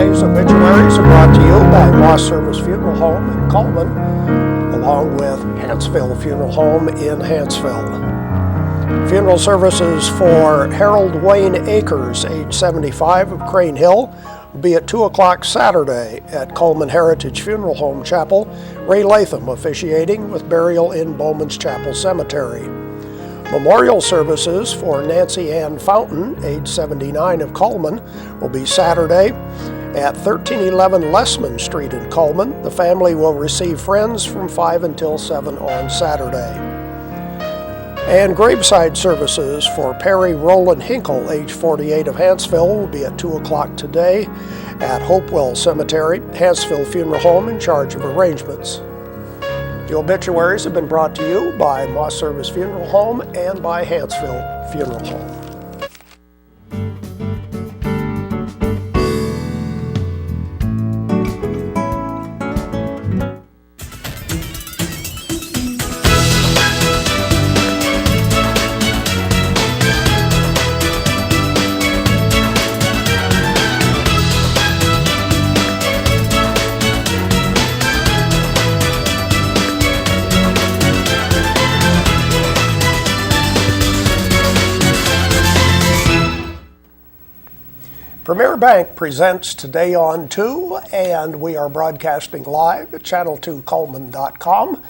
Today's obituaries are brought to you by Moss Service Funeral Home in Coleman, along with Hanceville Funeral Home in Hanceville. Funeral services for Harold Wayne Akers, age 75, of Crane Hill, will be at 2 o'clock Saturday at Coleman Heritage Funeral Home Chapel. Ray Latham officiating, with burial in Bowman's Chapel Cemetery. Memorial services for Nancy Ann Fountain, age 79, of Coleman, will be Saturday at 1311 Lessman Street in Coleman. The family will receive friends from 5 until 7 on Saturday. And graveside services for Perry Roland Hinkle, age 48, of Hanceville, will be at 2 o'clock today at Hopewell Cemetery. Hanceville Funeral Home in charge of arrangements. The obituaries have been brought to you by Moss Service Funeral Home and by Hanceville Funeral Home. Premier Bank presents Today on 2, and we are broadcasting live at channel2coleman.com.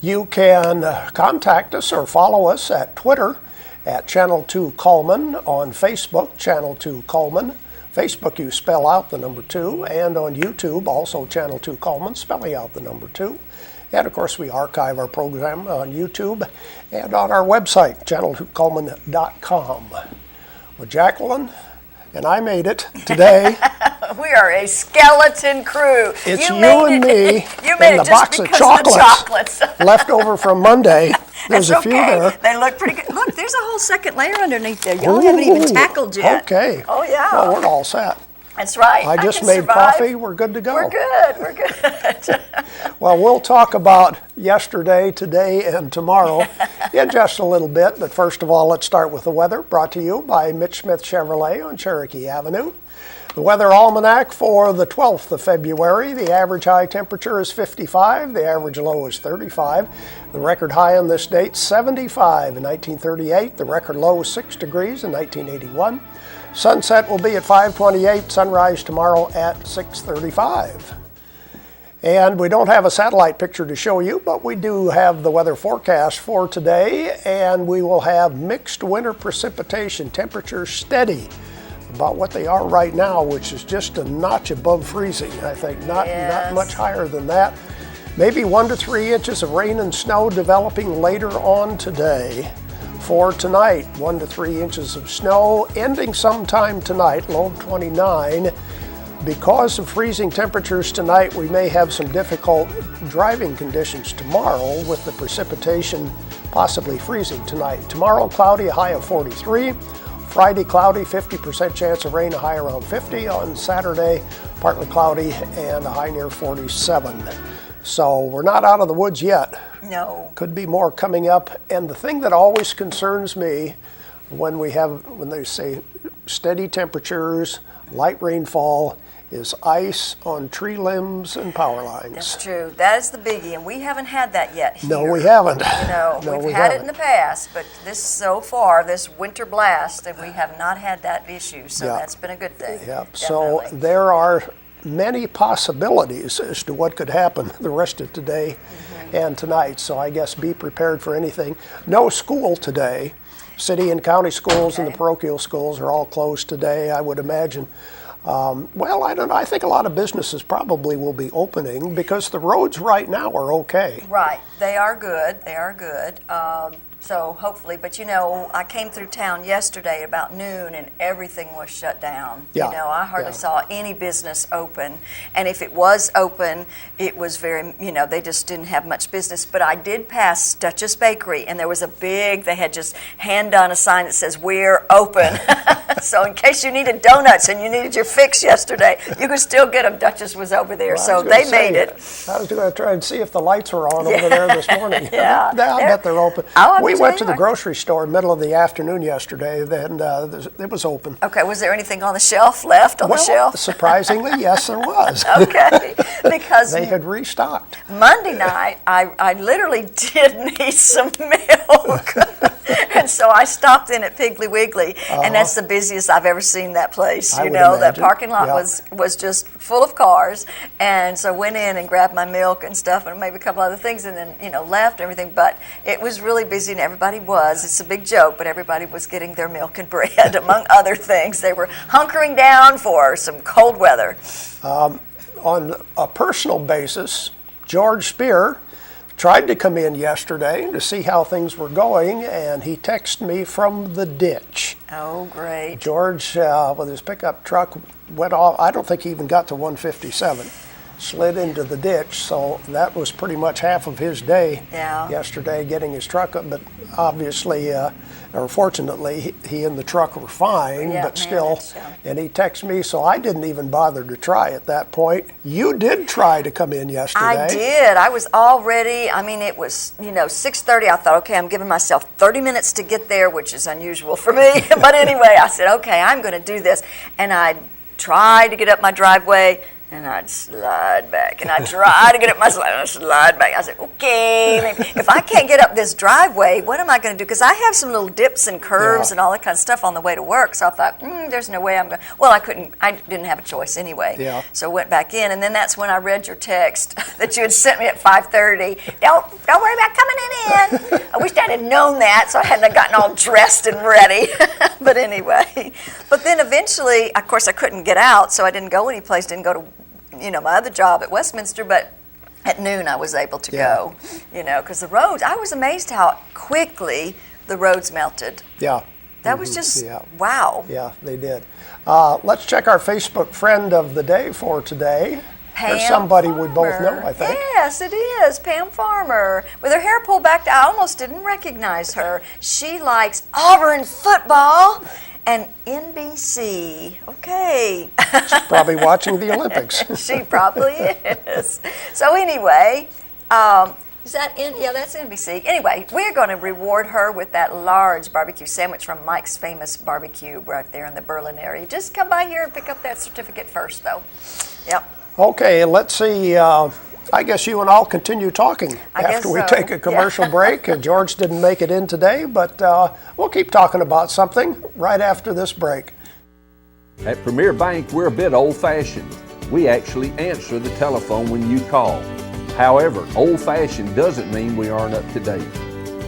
You can contact us or follow us at Twitter at Channel2Coleman, on Facebook, Channel2Coleman. Facebook, you spell out the number 2, and on YouTube, also Channel2Coleman, spelling out the number 2. And of course, we archive our program on YouTube and on our website, Channel2Coleman.com. Well, Jacqueline and I made it today. We are a skeleton crew. It's you and me and the box of chocolates left over from Monday. There's a few there. They look pretty good. Look, there's a whole second layer underneath there. Y'all haven't even tackled yet. Okay. Oh, yeah. Well, we're all set. That's right. I just made coffee. We're good to go. We're good. We're good. Well, we'll talk about yesterday, today, and tomorrow in just a little bit. But first of all, let's start with the weather, brought to you by Mitch Smith Chevrolet on Cherokee Avenue. The weather almanac for the 12th of February. The average high temperature is 55. The average low is 35. The record high on this date, 75 in 1938. The record low is 6 degrees in 1981. Sunset will be at 5:28, sunrise tomorrow at 6:35. And we don't have a satellite picture to show you, but we do have the weather forecast for today, and we will have mixed winter precipitation, temperatures steady, about what they are right now, which is just a notch above freezing, I think, not much higher than that. Maybe 1 to 3 inches of rain and snow developing later on today. For tonight, 1 to 3 inches of snow, ending sometime tonight, low of 29. Because of freezing temperatures tonight, we may have some difficult driving conditions tomorrow, with the precipitation possibly freezing tonight. Tomorrow, cloudy, a high of 43. Friday, cloudy, 50% chance of rain, a high around 50. On Saturday, partly cloudy and a high near 47. So we're not out of the woods yet. No. Could be more coming up. And the thing that always concerns me when they say steady temperatures, light rainfall, is ice on tree limbs and power lines. That's true. That is the biggie, and we haven't had that yet here. No, we haven't. We've had it in the past, but this winter blast, and we have not had that issue, so that's been a good thing. Yeah. So there are many possibilities as to what could happen the rest of today and tonight, so I guess be prepared for anything. No school today. City and county schools and the parochial schools are all closed today, I would imagine. Well, I don't know. I think a lot of businesses probably will be opening because the roads right now are okay. Right. They are good. They are good. So hopefully, but I came through town yesterday about noon and everything was shut down. Yeah. I hardly saw any business open. And if it was open, it was very, they just didn't have much business. But I did pass Duchess Bakery, and there was they had just hand done a sign that says, "We're open." So in case you needed donuts and you needed your fix yesterday, you could still get them. Duchess was over there, Well, so they made it. I was going to try and see if the lights were on over there this morning. Yeah. I bet they're open. Oh, we I'm went to the sure. grocery store middle of the afternoon yesterday, then it was open. Okay, was there anything on the shelf left on the shelf? Surprisingly, yes, there was. Okay, because They had restocked. Monday night, I literally did need some milk. And so I stopped in at Piggly Wiggly, and that's the busiest I've ever seen that place. I You would know, that imagine. parking lot Yeah. was just full of cars, and so went in and grabbed my milk and stuff, and maybe a couple other things, and then left and everything. But it was really busy, and everybody was. It's a big joke, but everybody was getting their milk and bread, among other things. They were hunkering down for some cold weather. On a personal basis, George Spear tried to come in yesterday to see how things were going, and he texted me from the ditch. Oh, great. George, with his pickup truck, went off. I don't think he even got to 157. Slid into the ditch, so that was pretty much half of his day yesterday, getting his truck up. But obviously, or fortunately, he and the truck were fine, but still. And he texted me, so I didn't even bother to try at that point. You did try to come in yesterday. I did. I was all ready. I mean, it was, 6:30. I thought, okay, I'm giving myself 30 minutes to get there, which is unusual for me. But anyway, I said, okay, I'm going to do this. And I tried to get up my driveway, and I'd slide back, and I'd try to get up my slide, and I'd slide back. I said, okay, maybe. If I can't get up this driveway, what am I going to do? Because I have some little dips and curves and all that kind of stuff on the way to work. So I thought, there's no way I'm going to. Well, I didn't have a choice anyway. Yeah. So I went back in, and then that's when I read your text that you had sent me at 5:30. Don't worry about coming in. I wished I'd have known that, so I hadn't gotten all dressed and ready. But anyway, but then eventually, of course, I couldn't get out, so I didn't go anyplace, didn't go to my other job at Westminster, but at noon I was able to go, because the roads, I was amazed how quickly the roads melted. Yeah. That was just, wow. Yeah, they did. Let's check our Facebook friend of the day for today. Pam There's somebody we both Farmer. know, I think. Yes, it is. Pam Farmer. With her hair pulled back, I almost didn't recognize her. She likes Auburn football and NBC. Okay. She's probably watching the Olympics. She probably is. So anyway, is that that's NBC. Anyway, we're going to reward her with that large barbecue sandwich from Mike's Famous Barbecue right there in the Berlin area. Just come by here and pick up that certificate first, though. Yep. Okay, let's see. I guess you and I'll continue talking after we take a commercial break. George didn't make it in today, but we'll keep talking about something right after this break. At Premier Bank, we're a bit old-fashioned. We actually answer the telephone when you call. However, old-fashioned doesn't mean we aren't up to date.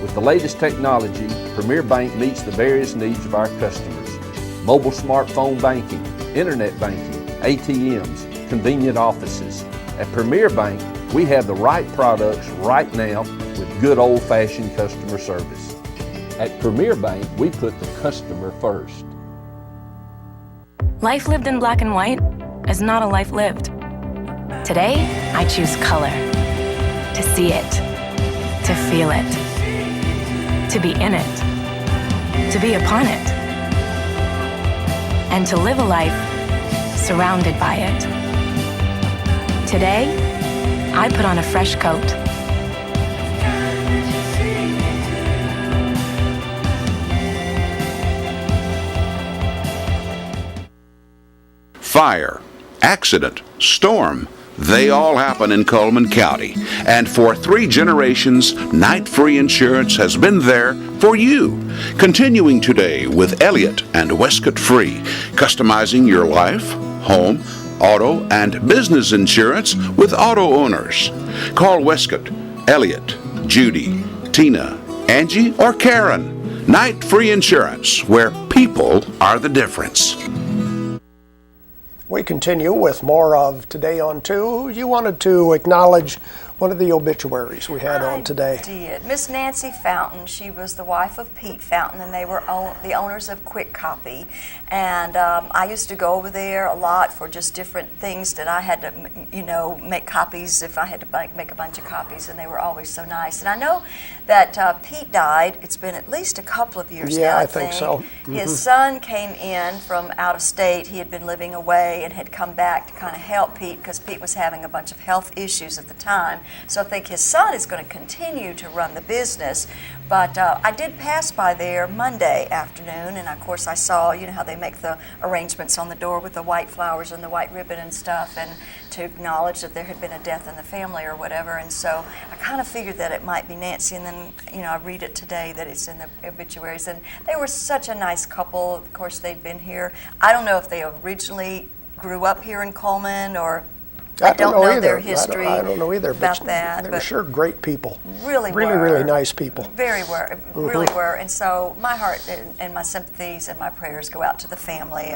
With the latest technology, Premier Bank meets the various needs of our customers. Mobile smartphone banking, internet banking, ATMs, convenient offices. At Premier Bank, we have the right products right now with good old-fashioned customer service. At Premier Bank, we put the customer first. Life lived in black and white is not a life lived. Today, I choose color. To see it. To feel it. To be in it. To be upon it. And to live a life surrounded by it. Today, I put on a fresh coat. Fire, accident, storm, they all happen in Coleman County. And for 3 generations, Night Free Insurance has been there for you. Continuing today with Elliott and Westcott Free, customizing your life, home, auto, and business insurance with auto owners. Call Westcott, Elliott, Judy, Tina, Angie, or Karen. Night Free Insurance, where people are the difference. We continue with more of Today on 2. You wanted to acknowledge one of the obituaries we had on today. I did. Miss Nancy Fountain, she was the wife of Pete Fountain, and they were the owners of Quick Copy. And I used to go over there a lot for just different things that I had to, make copies if I had to make a bunch of copies, and they were always so nice. And I know that Pete died, it's been at least a couple of years now, I think so. His son came in from out of state. He had been living away and had come back to kind of help Pete because Pete was having a bunch of health issues at the time. So I think his son is going to continue to run the business. But I did pass by there Monday afternoon, and of course I saw, how they make the arrangements on the door with the white flowers and the white ribbon and stuff, and to acknowledge that there had been a death in the family or whatever. And so I kind of figured that it might be Nancy, and then, I read it today that it's in the obituaries. And they were such a nice couple. Of course, they'd been here. I don't know if they originally grew up here in Coleman, or I don't know their history. I don't know either about that. They were sure great people. Really nice people. Really were. And so my heart and my sympathies and my prayers go out to the family.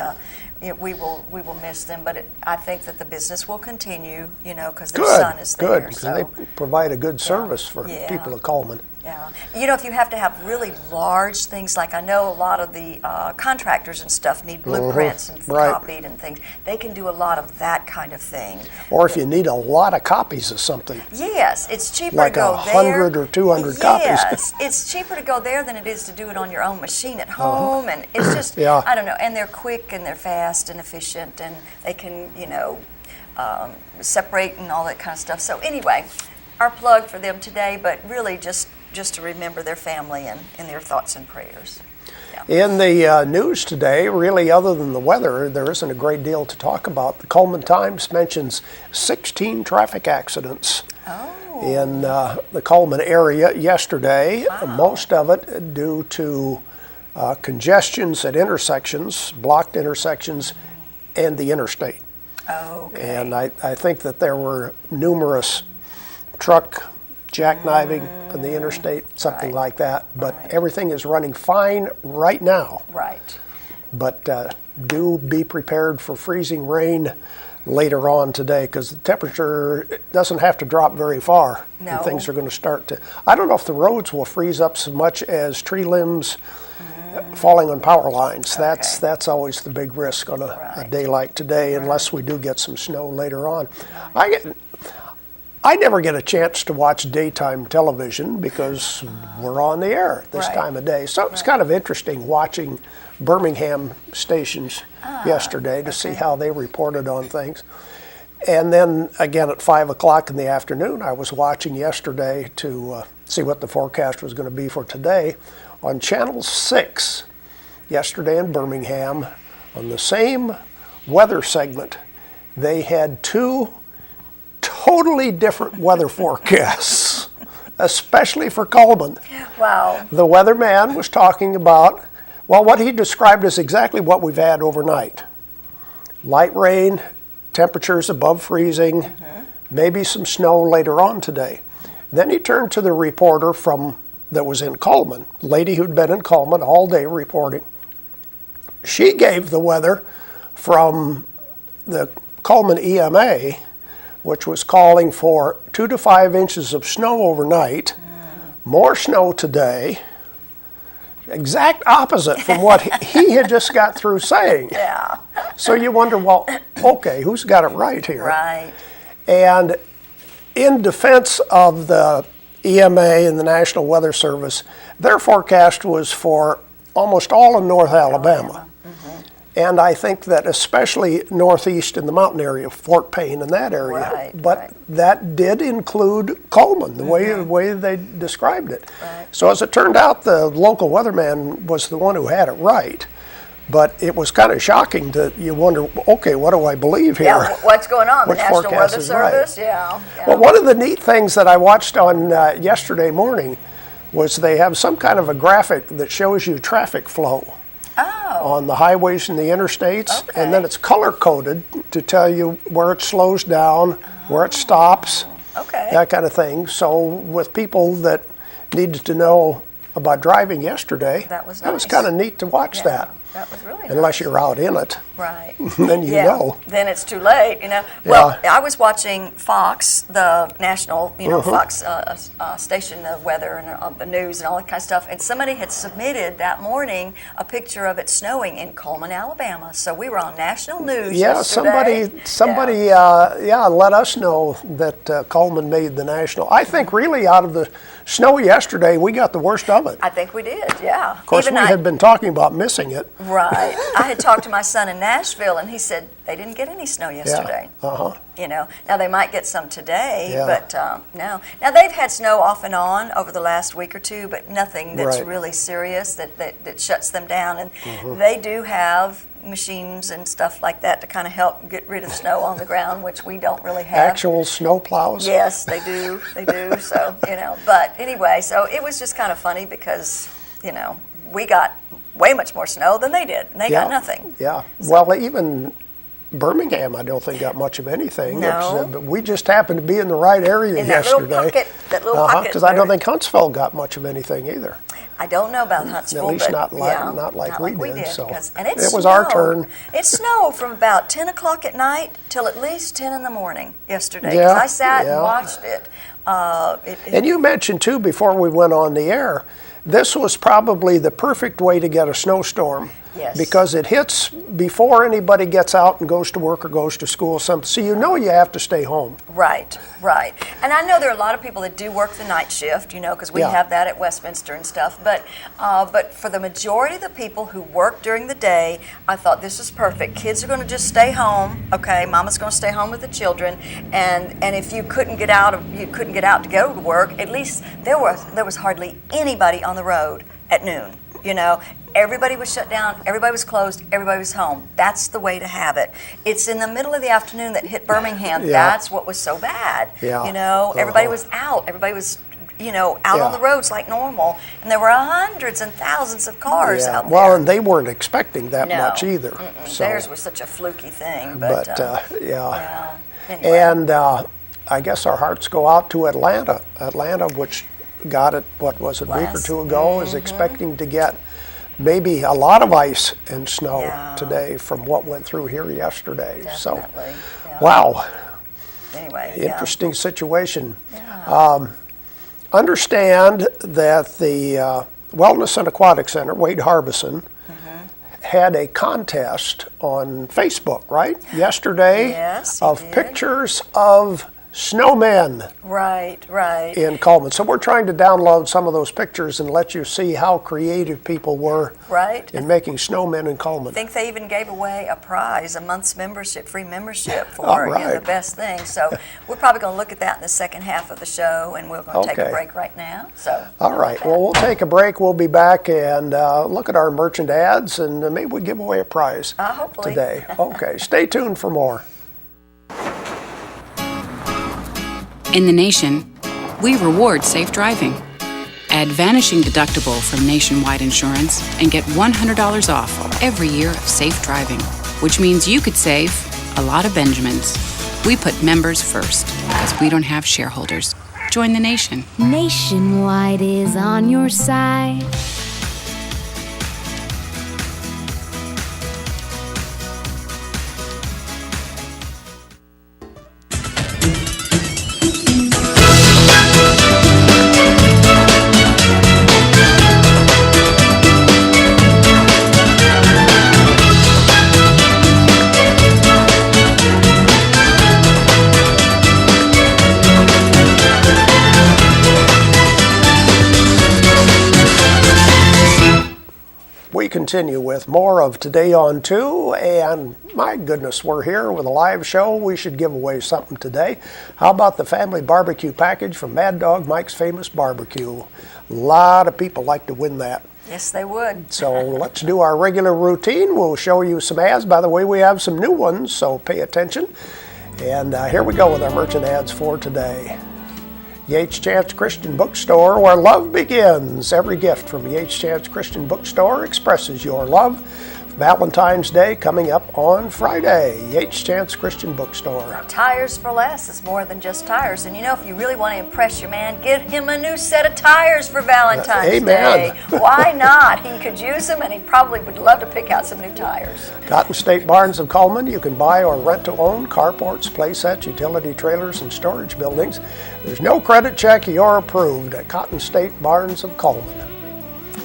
We will miss them, but I think that the business will continue, because their son is there. Good, because they provide a good service for people of Coleman. Yeah. If you have to have really large things, like I know a lot of the contractors and stuff need blueprints and copied and things, they can do a lot of that kind of thing. Or if you need a lot of copies of something. Yes, it's cheaper like to go there. 100 or 200 copies. Yes, it's cheaper to go there than it is to do it on your own machine at home, and it's just, I don't know, and they're quick and they're fast and efficient, and they can, separate and all that kind of stuff. So anyway, our plug for them today, but really just to remember their family and their thoughts and prayers. Yeah. In the news today, really other than the weather, there isn't a great deal to talk about. The Coleman Times mentions 16 traffic accidents in the Coleman area yesterday, most of it due to congestions at intersections, blocked intersections, and the interstate. Okay. And I think that there were numerous truck jackknifing on the interstate, something like that. But everything is running fine right now. Right. But do be prepared for freezing rain later on today, because the temperature doesn't have to drop very far. No. And things are going to start to, I don't know if the roads will freeze up so much as tree limbs falling on power lines. Okay. That's always the big risk on a day like today, unless we do get some snow later on. I never get a chance to watch daytime television because we're on the air this time of day. So it's kind of interesting watching Birmingham stations yesterday to see how they reported on things. And then again at 5 o'clock in the afternoon, I was watching yesterday to see what the forecast was going to be for today on Channel 6 yesterday in Birmingham. On the same weather segment, they had two totally different weather forecasts, especially for Coleman. Wow. The weatherman was talking about, what he described as exactly what we've had overnight. Light rain, temperatures above freezing, maybe some snow later on today. Then he turned to the reporter that was in Coleman, lady who'd been in Coleman all day reporting. She gave the weather from the Coleman EMA, which was calling for 2 to 5 inches of snow overnight, more snow today, exact opposite from what he had just got through saying. Yeah. So you wonder, okay, who's got it right here? Right. And in defense of the EMA and the National Weather Service, their forecast was for almost all of North Alabama. And I think that especially northeast in the mountain area, Fort Payne and that area. But that did include Coleman, the way they described it. Right. So as it turned out, the local weatherman was the one who had it right. But it was kind of shocking that you wonder, okay, what do I believe here? Yeah, what's going on? The Which National forecast Weather is right? Service? Yeah. Well, one of the neat things that I watched on yesterday morning was they have some kind of a graphic that shows you traffic flow on the highways and the interstates, and then it's color-coded to tell you where it slows down, where it stops, that kind of thing. So with people that needed to know about driving yesterday. That was That was nice. kind of neat to watch Yeah, that. That was really Unless nice. you're out in it, Right. then you know. Then it's too late, you know. Well, Yeah. I was watching Fox, the national, Uh-huh. Fox station of weather and the news and all that kind of stuff, and somebody had submitted that morning a picture of it snowing in Coleman, Alabama. So we were on national news Yeah, yesterday. somebody, let us know that Coleman made the national. I think really out of the snow yesterday, we got the worst of it. I think we did, yeah. Of course, we had been talking about missing it. Right. I had talked to my son in Nashville, and he said they didn't get any snow yesterday. Uh-huh. You know, now they might get some today, Yeah. but no. Now they've had snow off and on over the last week or two, but nothing that's Right. really serious that shuts them down. And Mm-hmm. they do have machines and stuff like that to kind of help get rid of snow on the ground, which we don't really have. Actual snow plows. Yes, they do. They do. So, but anyway, so it was just kind of funny because, we got way much more snow than they did, and they got nothing. Yeah. Well, even Birmingham, I don't think got much of anything. No. But we just happened to be in the right area In that yesterday. little pocket. Because I don't think Huntsville got much of anything either. I don't know about Huntsville, At least but not like we did. So and it was our snowed. turn. It snowed from about 10 o'clock at night till at least 10 in the morning yesterday. 'Cause Yeah, I sat yeah. and watched it. And you mentioned too before we went on the air, this was probably the perfect way to get a snowstorm. Yes. Because it hits before anybody gets out and goes to work or goes to school. So you have to stay home. Right, right. And I know there are a lot of people that do work the night shift, because we Yeah. have that at Westminster and stuff. But for the majority of the people who work during the day, I thought this was perfect. Kids are going to just stay home. Okay, Mama's going to stay home with the children. And if you couldn't get out to go to work, at least there was hardly anybody on the road at noon. Everybody was shut down, everybody was closed, everybody was home. That's the way to have it. It's in the middle of the afternoon that hit Birmingham. Yeah. That's what was so bad. Yeah. Everybody was out. Everybody was, out on the roads like normal. And there were hundreds and thousands of cars out there. Well, and they weren't expecting that No. much either. So, Theirs was such a fluky thing. But, yeah. anyway. And I guess our hearts go out to Atlanta. Atlanta, which got it, what was it, a week or two ago, is expecting to get maybe a lot of ice and snow today from what went through here yesterday. Definitely. So, Yeah. wow, Anyway, interesting situation. Yeah. Understand that the Wellness and Aquatic Center, Wade Harbison, had a contest on Facebook, right? Yesterday Yes, he of did. pictures of snowmen Right. in Coleman. So we're trying to download some of those pictures and let you see how creative people were Right. in making snowmen in Coleman. I think they even gave away a prize, a month's membership, free membership for All right. the best thing. So we're probably going to look at that in the second half of the show, and we're going to take a Okay. break right now. So All right, well, we'll take a break. We'll be back and look at our merchant ads, and maybe we give away a prize hopefully. today. Okay, stay tuned for more. In the nation, we reward safe driving. Add Vanishing Deductible from Nationwide Insurance and get $100 off every year of safe driving, which means you could save a lot of Benjamins. We put members first because we don't have shareholders. Join the nation. Nationwide is on your side. We continue with more of Today on 2, and my goodness, we're here with a live show. We should give away something today. How about the family barbecue package from Mad Dog Mike's Famous Barbecue? A lot of people like to win that. yes, they would. So let's do our regular routine. We'll show you some ads. By the way, we have some new ones, so pay attention. And here we go with our merchant ads for today. Yates Chance Christian Bookstore, where love begins. Every gift from Yates Chance Christian Bookstore expresses your love. Valentine's Day coming up on Friday. Yates Chance Christian Bookstore. Tires for less is more than just tires. And you know, if you really want to impress your man, get him a new set of tires for Valentine's Day. Why not? He could use them, and he probably would love to pick out some new tires. Cotton State Barns of Coleman. You can buy or rent to own carports, playsets, utility trailers, and storage buildings. There's no credit check. You're approved at Cotton State Barns of Coleman.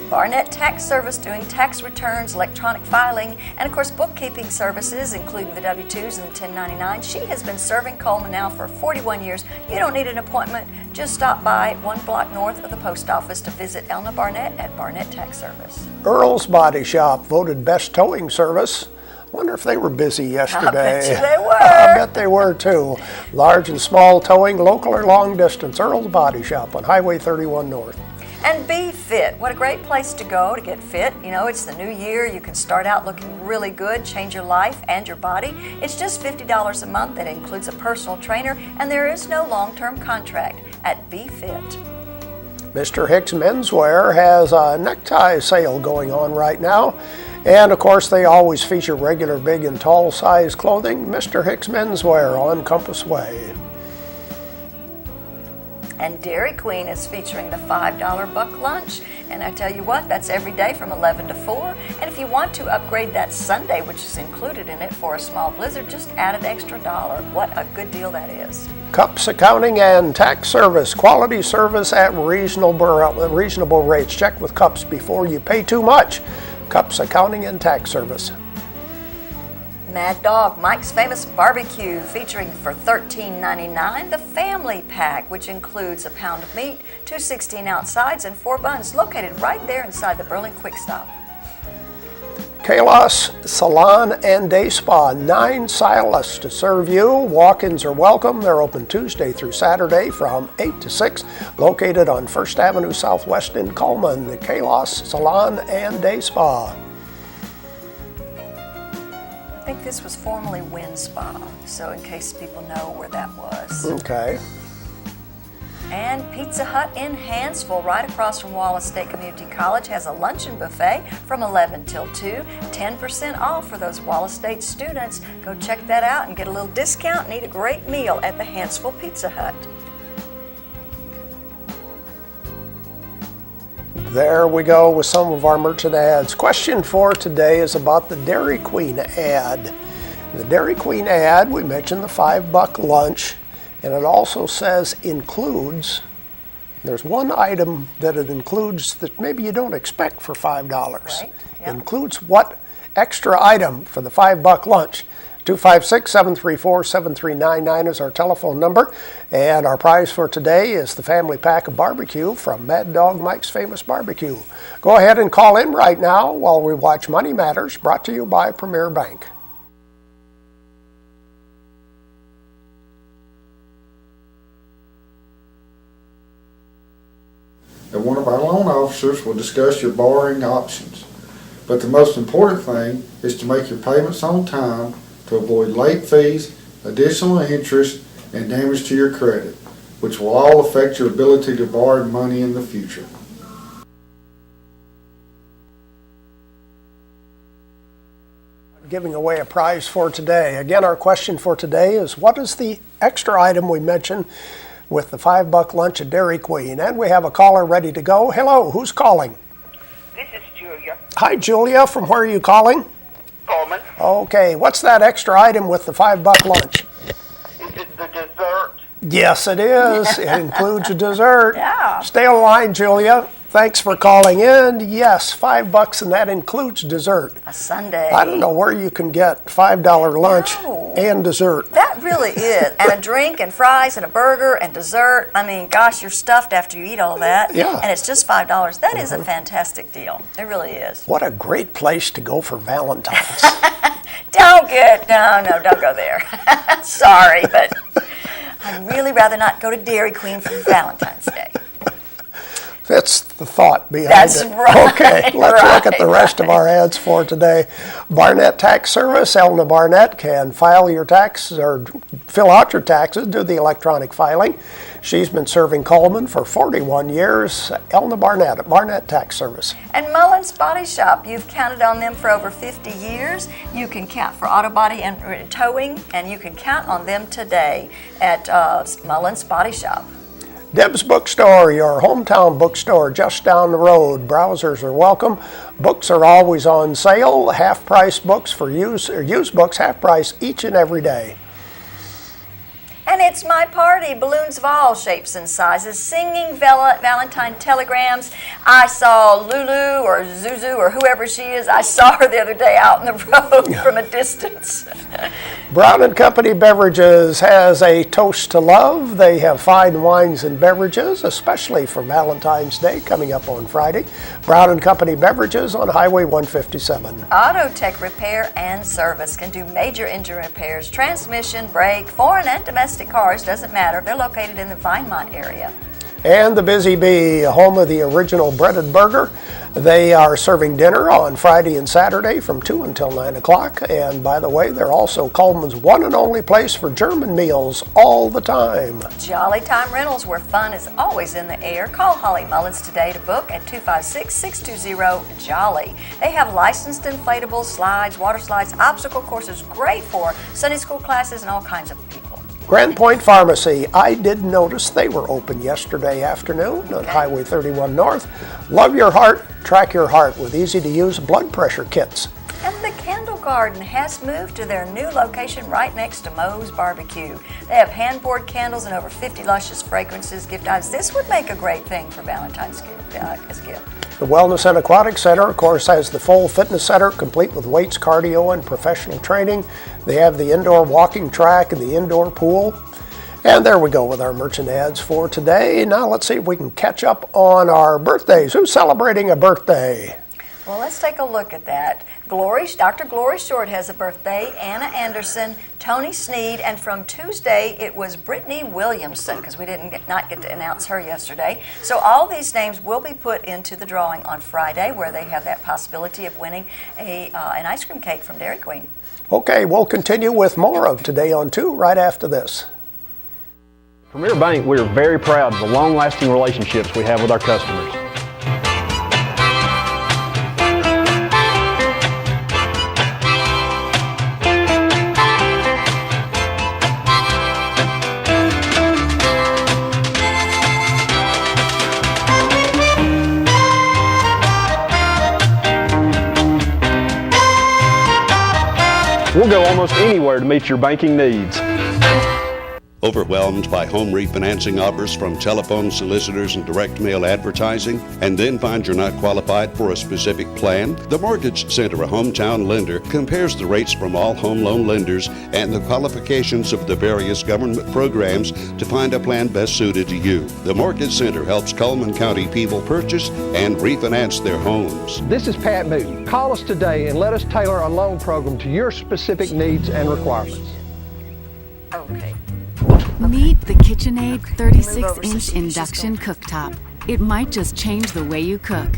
Barnett Tax Service doing tax returns, electronic filing, and of course bookkeeping services, including the W-2s and the 1099. She has been serving Coleman now for 41 years. You don't need an appointment. Just stop by 1 block north of the post office to visit Elna Barnett at Barnett Tax Service. Earl's Body Shop voted best towing service. Wonder if they were busy yesterday. I bet you they were. I bet they were too. Large and small towing, local or long distance. Earl's Body Shop on Highway 31 North. And Be Fit. What a great place to go to get fit. You know, it's the new year. You can start out looking really good, change your life and your body. It's just $50 a month. That includes a personal trainer, and there is no long-term contract at Be Fit. Mr. Hicks Menswear has a necktie sale going on right now. And of course, they always feature regular, big, and tall size clothing. Mr. Hicks Menswear on Compass Way. And Dairy Queen is featuring the $5 buck lunch. And I tell you what, that's every day from 11 to 4. And if you want to upgrade that Sunday, which is included in it for a small blizzard, just add an extra $1. What a good deal that is. Cups Accounting and Tax Service. Quality service at reasonable rates. Check with Cups before you pay too much. Cups Accounting and Tax Service. Mad Dog, Mike's Famous Barbecue, featuring for $13.99 the Family Pack, which includes a pound of meat, 2 16-ounce sides, and 4 buns, located right there inside the Berlin Quick Stop. Kalos Salon and Day Spa, 9 stylists to serve you. Walk-ins are welcome. They're open Tuesday through Saturday from 8 to 6, located on 1st Avenue Southwest in Coleman, the Kalos Salon and Day Spa. I think this was formerly Wind Spa, so in case people know where that was. Okay. And Pizza Hut in Hansville, right across from Wallace State Community College, has a luncheon buffet from 11 till 2, 10% off for those Wallace State students. Go check that out and get a little discount and eat a great meal at the Hansville Pizza Hut. There we go with some of our merchant ads. Question for today is about the Dairy Queen ad. The Dairy Queen ad, we mentioned the $5 lunch, and it also says includes. There's one item that it includes that maybe you don't expect for $5. Right, yeah. Includes what extra item for the $5 lunch? 256-734-7399 is our telephone number. And our prize for today is the family pack of barbecue from Mad Dog Mike's Famous Barbecue. Go ahead and call in right now while we watch Money Matters, brought to you by Premier Bank. And one of our loan officers will discuss your borrowing options. But the most important thing is to make your payments on time to avoid late fees, additional interest, and damage to your credit, which will all affect your ability to borrow money in the future. Giving away a prize for today. Again, our question for today is, what is the extra item we mentioned with the $5 lunch at Dairy Queen? And we have a caller ready to go. Hello, who's calling? This is Julia. Hi, Julia. From where are you calling? Coleman. Okay, what's that extra item with the $5 lunch? Is it the dessert? Yes, it is. It includes a dessert. Yeah. Stay on the line, Julia. Thanks for calling in. Yes, $5, and that includes dessert. A Sunday. I don't know where you can get $5 lunch No. and dessert. That really is. And a drink and fries and a burger and dessert. I mean, gosh, you're stuffed after you eat all that. Yeah. And it's just $5. That is a fantastic deal. It really is. What a great place to go for Valentine's. Don't go there. Sorry, but I'd really rather not go to Dairy Queen for Valentine's Day. That's the thought behind That's it. right, Okay, let's look at the right, rest of our ads for today. Barnett Tax Service. Elna Barnett can file your taxes or fill out your taxes, do the electronic filing. She's been serving Coleman for 41 years. Elna Barnett at Barnett Tax Service. And Mullins Body Shop, you've counted on them for over 50 years. You can count for auto body and towing, and you can count on them today at Mullins Body Shop. Deb's Bookstore, your hometown bookstore just down the road. Browsers are welcome. Books are always on sale. Half-price books for used books, half price each and every day. And it's my party, balloons of all shapes and sizes, singing Valentine telegrams. I saw Lulu or Zuzu or whoever she is. I saw her the other day out in the road from a distance. Brown & Company Beverages has a toast to love. They have fine wines and beverages, especially for Valentine's Day coming up on Friday. Brown & Company Beverages on Highway 157. Auto Tech Repair and Service can do major engine repairs, transmission, brake, foreign and domestic cars, doesn't matter. They're located in the Vinemont area. And the Busy Bee, home of the original breaded burger. They are serving dinner on Friday and Saturday from 2 until 9 o'clock. And by the way, they're also Coleman's one and only place for German meals all the time. Jolly Time Rentals, where fun is always in the air. Call Holly Mullins today to book at 256-620-JOLLY. They have licensed inflatable slides, water slides, obstacle courses, great for Sunday school classes and all kinds of people. Grand Point Pharmacy, I did notice they were open yesterday afternoon on Highway 31 North. Love your heart, track your heart with easy-to-use blood pressure kits. And the Candle Garden has moved to their new location right next to Moe's Barbecue. They have hand-poured candles and over 50 luscious fragrances, gift items. This would make a great thing for Valentine's gift, as a gift. The Wellness and Aquatic Center, of course, has the full fitness center, complete with weights, cardio, and professional training. They have the indoor walking track and the indoor pool. And there we go with our merchant ads for today. Now let's see if we can catch up on our birthdays. Who's celebrating a birthday? Well, let's take a look at that. Dr. Glory Short has a birthday, Anna Anderson, Tony Sneed, and from Tuesday it was Brittany Williamson, because we not get to announce her yesterday. So all these names will be put into the drawing on Friday, where they have that possibility of winning an ice cream cake from Dairy Queen. Okay, we'll continue with more of Today on 2 right after this. Premier Bank, we are very proud of the long-lasting relationships we have with our customers. We'll go almost anywhere to meet your banking needs. Overwhelmed by home refinancing offers from telephone solicitors and direct mail advertising, and then find you're not qualified for a specific plan? The Mortgage Center, a hometown lender, compares the rates from all home loan lenders and the qualifications of the various government programs to find a plan best suited to you. The Mortgage Center helps Coleman County people purchase and refinance their homes. This is Pat Newton. Call us today and let us tailor a loan program to your specific needs and requirements. Okay. Meet the KitchenAid 36-inch induction cooktop. It might just change the way you cook.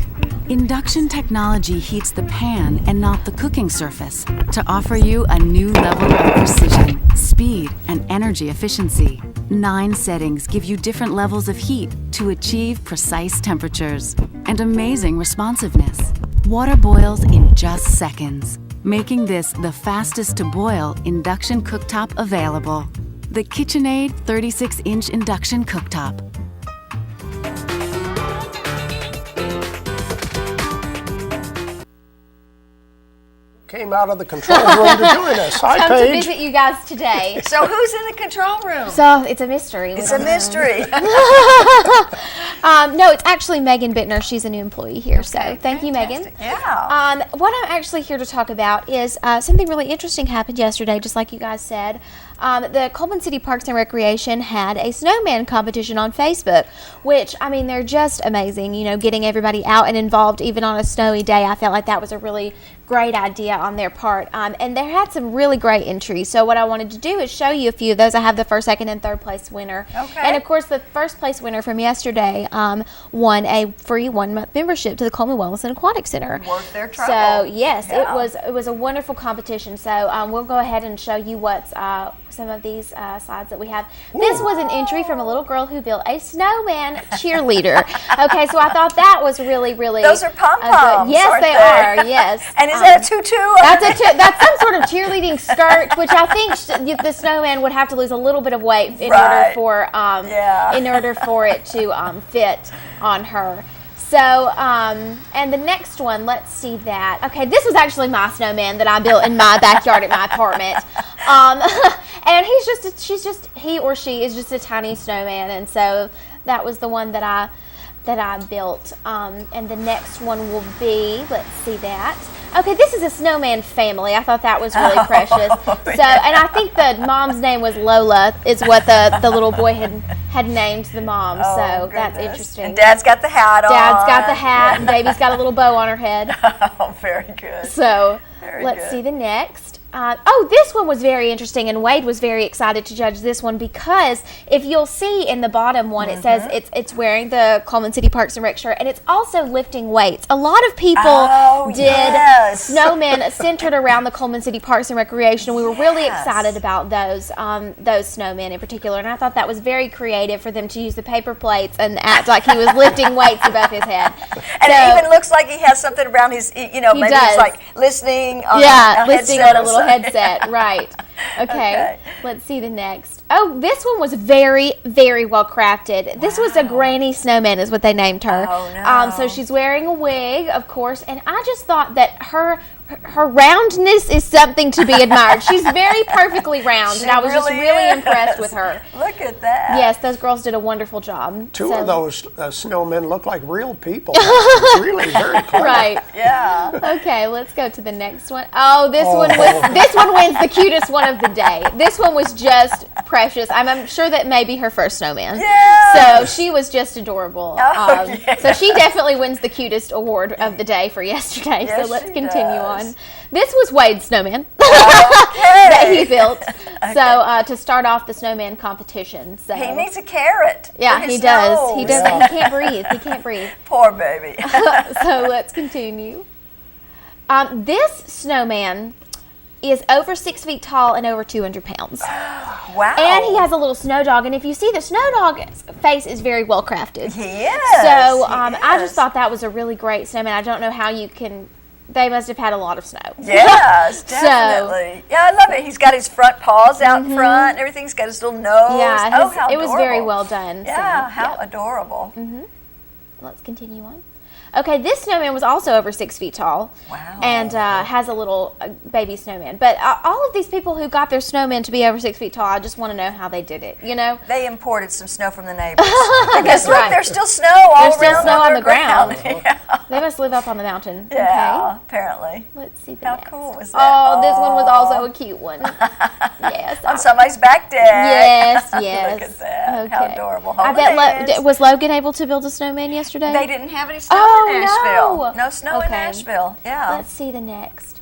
Induction technology heats the pan and not the cooking surface to offer you a new level of precision, speed, and energy efficiency. 9 settings give you different levels of heat to achieve precise temperatures and amazing responsiveness. Water boils in just seconds, making this the fastest to boil induction cooktop available. The KitchenAid 36-inch induction cooktop. Came out of the control room to join us. Hi, Come Paige. to visit you guys today. So who's in the control room? So it's a mystery. It's a mystery. No, it's actually Megan Bittner. She's a new employee here. Okay, so thank you, Megan. Yeah. What I'm actually here to talk about is something really interesting happened yesterday, just like you guys said. The Coleman City Parks and Recreation had a snowman competition on Facebook, which, I mean, they're just amazing, you know, getting everybody out and involved even on a snowy day. I felt like that was a really great idea on their part. And they had some really great entries. So what I wanted to do is show you a few of those. I have the first, second, and third place winner. Okay. And of course, the first place winner from yesterday won a free 1-month membership to the Coleman Wellness and Aquatic Center. Worth their trouble. So yes, Yeah. it was a wonderful competition. So we'll go ahead and show you what's some of these slides that we have. This was an entry from a little girl who built a snowman cheerleader. Okay, so I thought that was really, really. Those are pom-poms. Yes, aren't they are. Yes. And is that a tutu? That's some sort of cheerleading skirt, which I think the snowman would have to lose a little bit of weight in order for in order for it to fit on her. So, and the next one, let's see that. Okay, this was actually my snowman that I built in my backyard at my apartment. And he or she is just a tiny snowman, and so that was the one that I built. And the next one will be, let's see that. Okay, this is a snowman family. I thought that was really precious. So, and I think the mom's name was Lola, is what the little boy had named the mom. So that's interesting. And Dad's got the hat on. Dad's got the hat, and Baby's got a little bow on her head. Oh, very good. So Very let's good. see the next. This one was very interesting, and Wade was very excited to judge this one because if you'll see in the bottom one, it says it's wearing the Coleman City Parks and Rec shirt, and it's also lifting weights. A lot of people did snowmen centered around the Coleman City Parks and Recreation. We were really excited about those snowmen in particular, and I thought that was very creative for them to use the paper plates and act like he was lifting weights above his head. And it even looks like he has something around his, maybe he's like listening on a listening headset on a little headset, right. Okay, let's see the next. Oh, this one was very, very well crafted. This was a granny snowman is what they named her. Oh, no. So she's wearing a wig, of course, and I just thought that her roundness is something to be admired. She's very perfectly round, and I was just really impressed with her. Look at that. Yes, those girls did a wonderful job. Two of those snowmen look like real people. It's really very clever. Right. Yeah. Okay, let's go to the next one. Oh, this one wins the cutest one of the day. This one was just precious. I'm sure that may be her first snowman. Yeah. So she was just adorable. Yeah. So she definitely wins the cutest award of the day for yesterday. Yes, so let's she continue does. on. This was Wade's snowman that he built. Okay. So to start off the snowman competition. So He needs a carrot. yeah, for his he does. nose. He does. He can't breathe. He can't breathe. Poor baby. So let's continue. This snowman is over 6 feet tall and over 200 pounds. Wow. And he has a little snow dog. And if you see, the snow dog's face is very well crafted. He is. So he I is. just thought that was a really great snowman. I don't know how you can. They must have had a lot of snow. Yes, definitely. Yeah, I love it. He's got his front paws out front. Everything's got his little nose. Yeah, how it was very adorable. well done. Yeah, so, how adorable. Let's continue on. Okay, this snowman was also over 6 feet tall. Wow. And has a little baby snowman. But all of these people who got their snowmen to be over 6 feet tall, I just want to know how they did it, They imported some snow from the neighbors. Because That's look, right. there's still snow all There's still around snow on the ground. Yeah. They must live up on the mountain. Yeah, apparently. Let's see the How next. cool was that? Oh, this one was also a cute one. Yes. On somebody's back deck. Yes, yes. Look at that. Okay. How adorable. I Hold bet hands. was Logan able to build a snowman yesterday? They didn't have any snow Oh, in Nashville. no. No snow in Okay. Nashville. Yeah. Let's see the next.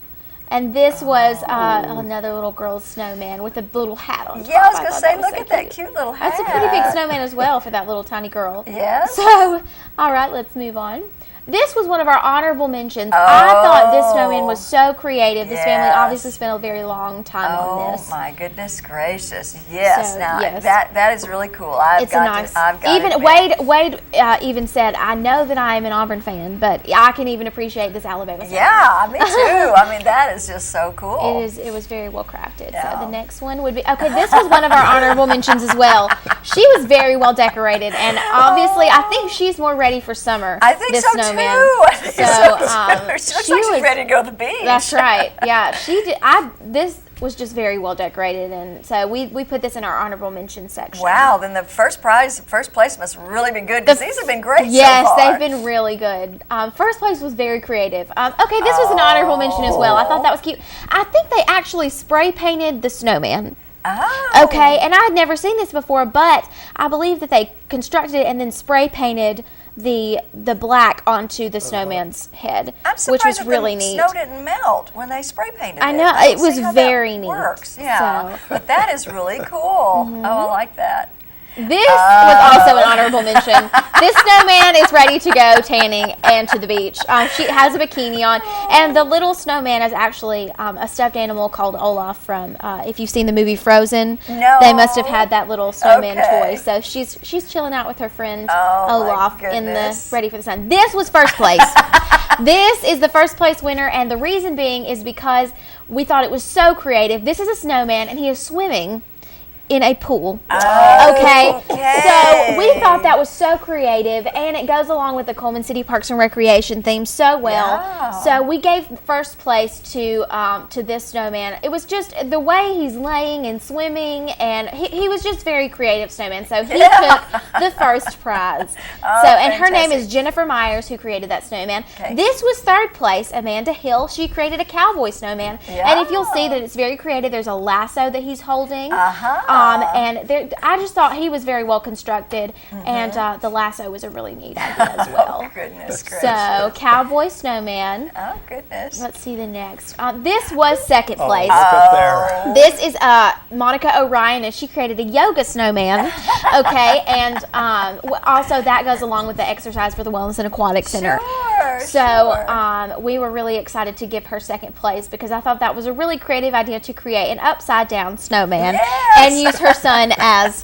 And this was another little girl's snowman with a little hat on top. Yeah, I was going to thought say, was look so at that cute. cute little hat. That's a pretty big snowman as well for that little tiny girl. Yes. So, all right, let's move on. This was one of our honorable mentions. I thought this snowman was so creative. This family obviously spent a very long time on this. Oh my goodness gracious! Yes, So, now yes. that is really cool. I've got to Even admit. Wade even said, "I know that I am an Auburn fan, but I can even appreciate this Alabama snowman." Yeah, me too. I mean, that is just so cool. It was very well crafted. Yeah. So the next one would be this was one of our honorable mentions as well. She was very well decorated, and obviously I think she's more ready for summer. I think this so snowman. too. I think So she looks like she's ready to go to the beach. That's right. Yeah, she did. This was just very well decorated, and so we put this in our honorable mention section. Wow, then the first place must really be good because these have been great Yes, so far. they've been really good. First place was very creative. Okay, this was an honorable mention as well. I thought that was cute. I think they actually spray painted the snowman. Oh. Okay, and I had never seen this before, but I believe that they constructed it and then spray painted the black onto the snowman's head, I'm which was surprised that really the neat. snow didn't melt when they spray painted I it. know, don't it was see how very that neat. Works, yeah. So. But that is really cool. Oh, I like that. This was also an honorable mention. This snowman is ready to go tanning and to the beach. She has a bikini on, and the little snowman is actually a stuffed animal called Olaf from, if you've seen the movie Frozen, they must have had that little snowman toy. So she's chilling out with her friend Olaf in the Ready for the Sun. This was first place. This is the first place winner, and the reason being is because we thought it was so creative. This is a snowman, and he is swimming in a pool. Okay. So we thought that was so creative, and it goes along with the Coleman City Parks and Recreation theme so well. Yeah. So we gave first place to this snowman. It was just the way he's laying and swimming, and he was just very creative snowman. So he took the first prize. And her name is Jennifer Myers, who created that snowman. This was third place, Amanda Hill. She created a cowboy snowman. And if you'll see that it's very creative, there's a lasso that he's holding. And I just thought he was very well constructed, and the lasso was a really neat idea as well. Oh, goodness gracious. So, Cowboy Snowman. Oh, goodness. Let's see the next. This was second place. Look up there. This is Monica O'Ryan, and she created a yoga snowman. Okay, and also that goes along with the exercise for the Wellness and Aquatic Center. So we were really excited to give her second place because I thought that was a really creative idea to create an upside down snowman and use her son as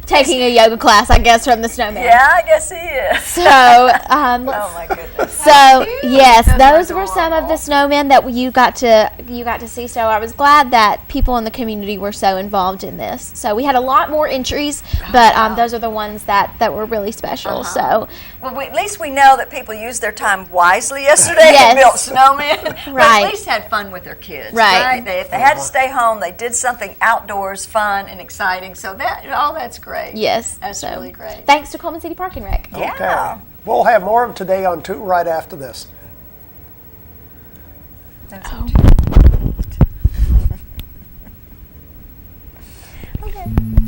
taking a yoga class, I guess, from the snowman. Yeah, I guess he is. So, oh my goodness. So yes, those were some of the snowmen that you got to see. So I was glad that people in the community were so involved in this. So we had a lot more entries, but those are the ones that were really special. So. Well, at least we know that people used their time wisely yesterday and built snowmen. But at least had fun with their kids. Right. If they had to stay home, they did something outdoors, fun and exciting. So that's great. Yes. That's really great. Thanks to Coleman City Park and Rec. Yeah. Okay. We'll have more of Today on 2 right after this.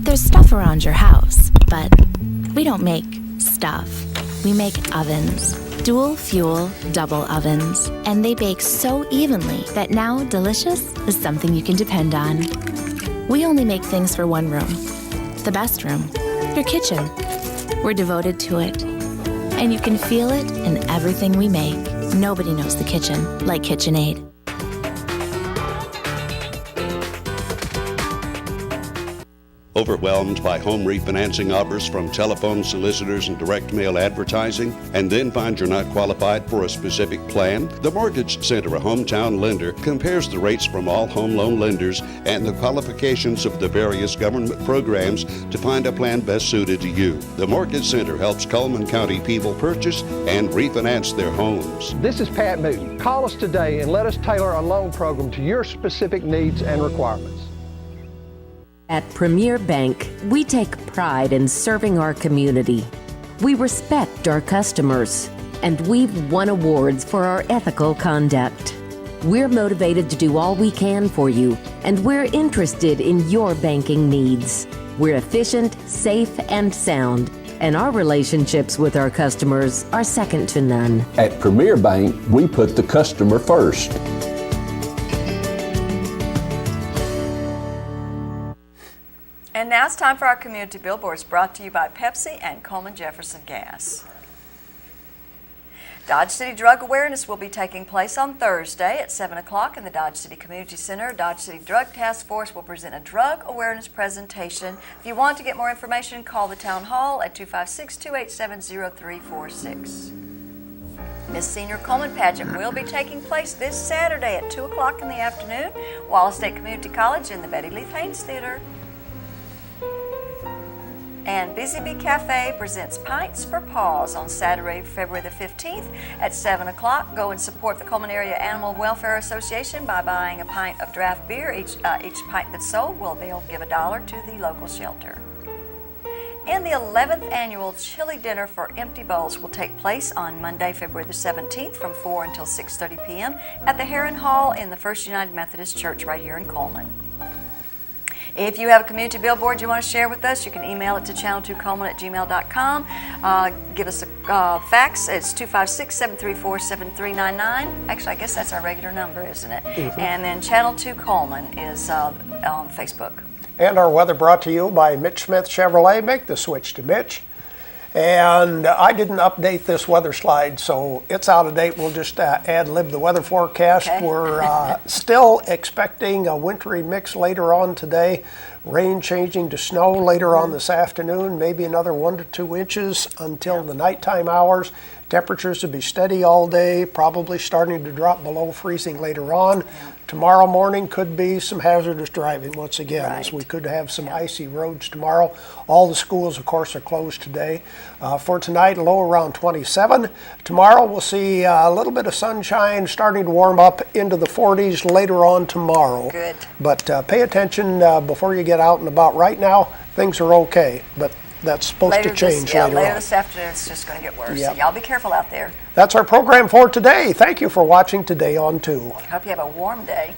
There's stuff around your house, but we don't make stuff. We make ovens. Dual fuel, double ovens. And they bake so evenly that now delicious is something you can depend on. We only make things for one room. The best room. Your kitchen. We're devoted to it. And you can feel it in everything we make. Nobody knows the kitchen like KitchenAid. Overwhelmed by home refinancing offers from telephone solicitors and direct mail advertising, and then find you're not qualified for a specific plan? The Mortgage Center, a hometown lender, compares the rates from all home loan lenders and the qualifications of the various government programs to find a plan best suited to you. The Mortgage Center helps Coleman County people purchase and refinance their homes. This is Pat Newton. Call us today and let us tailor a loan program to your specific needs and requirements. At Premier Bank, we take pride in serving our community. We respect our customers, and we've won awards for our ethical conduct. We're motivated to do all we can for you, and we're interested in your banking needs. We're efficient, safe, and sound, and our relationships with our customers are second to none. At Premier Bank, we put the customer first. And now it's time for our community billboards, brought to you by Pepsi and Coleman Jefferson Gas. Dodge City Drug Awareness will be taking place on Thursday at 7 o'clock in the Dodge City Community Center. Dodge City Drug Task Force will present a drug awareness presentation. If you want to get more information, call the Town Hall at 256-287-0346. Miss Senior Coleman Pageant will be taking place this Saturday at 2 o'clock in the afternoon, Wallace State Community College in the Betty Lee Haynes Theater. And Busy Bee Cafe presents Pints for Paws on Saturday, February the 15th at 7 o'clock. Go and support the Coleman Area Animal Welfare Association by buying a pint of draft beer. Each pint that's sold, they'll give $1 to the local shelter. And the 11th annual Chili Dinner for Empty Bowls will take place on Monday, February the 17th from 4 until 6:30 p.m. at the Heron Hall in the First United Methodist Church right here in Coleman. If you have a community billboard you want to share with us, you can email it to channel2coleman@gmail.com. Give us a fax. It's 256-734-7399. Actually, I guess that's our regular number, isn't it? Mm-hmm. And then Channel 2 Coleman is on Facebook. And our weather brought to you by Mitch Smith Chevrolet. Make the switch to Mitch. And I didn't update this weather slide, so it's out of date. We'll just ad-lib the weather forecast. Okay. We're still expecting a wintry mix later on today. Rain changing to snow later on this afternoon, maybe another 1 to 2 inches until the nighttime hours. Temperatures will be steady all day, probably starting to drop below freezing later on. Tomorrow morning could be some hazardous driving once again, as we could have some icy roads tomorrow. All the schools, of course, are closed today. For tonight, low around 27. Tomorrow we'll see a little bit of sunshine starting to warm up into the 40s later on tomorrow. Good. But pay attention before you get out and about. Right now, things are okay, but that's supposed to change later later on. this afternoon, it's just going to get worse. Yep. So y'all be careful out there. That's our program for today. Thank you for watching Today on 2. Hope you have a warm day.